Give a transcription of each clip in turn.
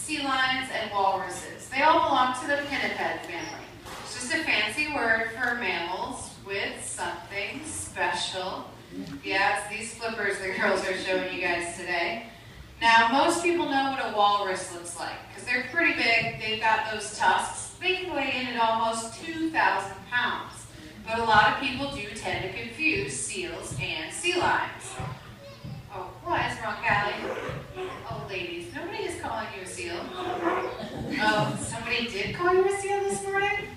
sea lions, and walruses. They all belong to the pinniped family. It's just a fancy word for mammals with something special. Yeah, it's these flippers the girls are showing you guys today. Now, most people know what a walrus looks like because they're pretty big. They've got those tusks. They can weigh in at almost 2,000 pounds. But a lot of people do tend to confuse seals and sea lions. Oh, what is wrong, Callie? Oh, ladies, nobody is calling you a seal. Oh, somebody did call you a seal this morning?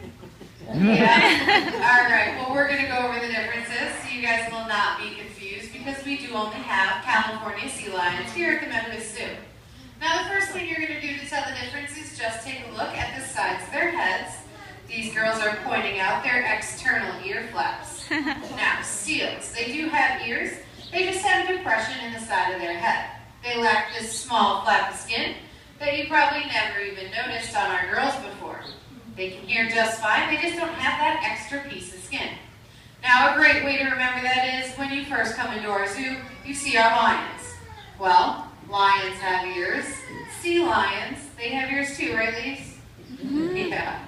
Yeah? All right, well, we're going to go over the differences so you guys will not be confused because we do only have California sea lions here at the Memphis Zoo. Now, the first thing you're going to do to tell the difference is just take a look at the sides of their heads. These girls are pointing out their external ear flaps. Now, seals, they do have ears. They just have a depression in the side of their head. They lack this small flap of skin that you probably never even noticed on our girls before. They can hear just fine, they just don't have that extra piece of skin. Now, a great way to remember that is when you first come into our zoo, you see our lions. Well, lions have ears. Sea lions, they have ears too, right, ladies? Yeah.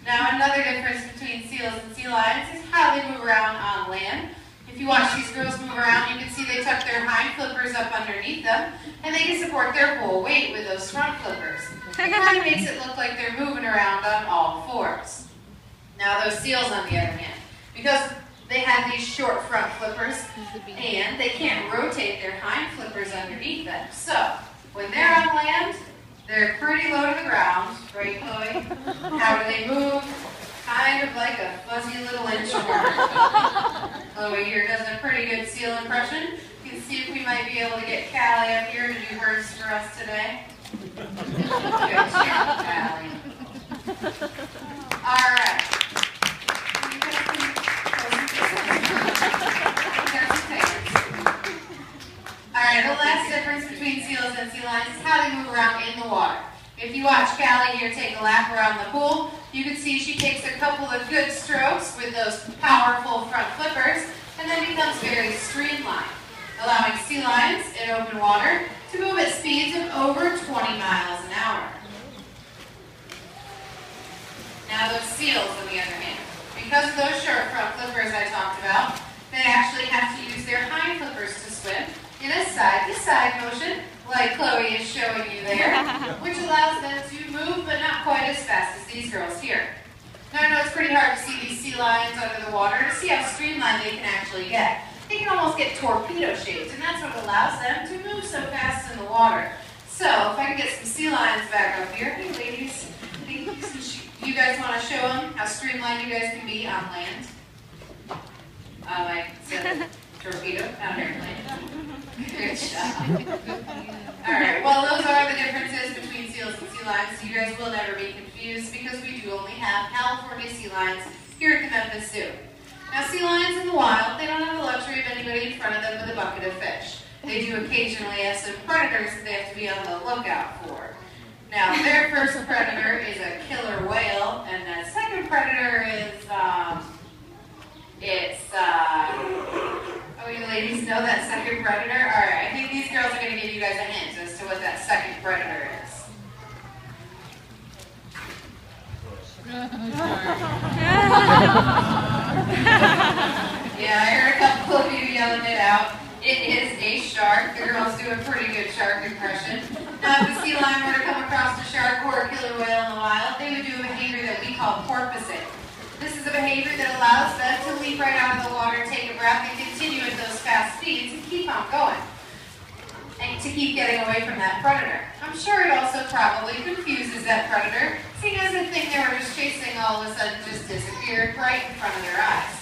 Now, another difference between seals and sea lions is how they move around on land. If you watch these girls move around, you can see they tuck their hind flippers up underneath them, and they can support their whole weight with those front flippers. It kind of makes it look like they're moving around on all fours. Now, those seals, on the other hand, because they have these short front flippers, and they can't rotate their hind flippers underneath them. So, when they're on land, they're pretty low to the ground, right, Chloe? How do they move? Kind of like a fuzzy little inchworm. Chloe here does a pretty good seal impression. You can see if we might be able to get Callie up here to do hers for us today. Good job, Callie. All right. All right, the last difference between seals and sea lions is how they move around in the water. If you watch Callie here take a lap around the pool, you can see she takes a couple of good strokes with those powerful front flippers and then becomes very streamlined, allowing sea lions in open water to move at speeds of over 20 miles an hour. Now those seals, on the other hand, because of those short front flippers I talked about, they actually have to use their hind flippers to swim in a side-to-side motion, like Chloe is showing you there, which allows them to move, but not quite as fast as these girls here. Now I know it's pretty hard to see these sea lions under the water to see how streamlined they can actually get. They can almost get torpedo shaped, and that's what allows them to move so fast in the water. So, if I can get some sea lions back up here. Hey ladies, you guys want to show them how streamlined you guys can be on land? Like torpedo, not an airplane. Good job. Alright, well those are the differences between seals and sea lions, so you guys will never be confused because we do only have California sea lions here at the Memphis Zoo. Now sea lions in the wild, they don't have the luxury of anybody in front of them with a bucket of fish. They do occasionally have some predators that they have to be on the lookout for. Now their first predator is a killer whale, and the second predator is, oh, you ladies know that second predator? Alright, I think these girls are going to give you guys a hint as to what that second predator is. Yeah, I heard a couple of you yelling it out. It is a shark. The girls do a pretty good shark impression. Now, if a sea lion were to come across a shark or a killer whale in the wild, they would do a behavior that we call porpoising. This is a behavior that allows them to leap right out of the water, take a breath, and continue at those fast speeds and keep on going. And to keep getting away from that predator. I'm sure it also probably confuses that predator, seeing as the thing they were just chasing all of a sudden just disappeared right in front of their eyes.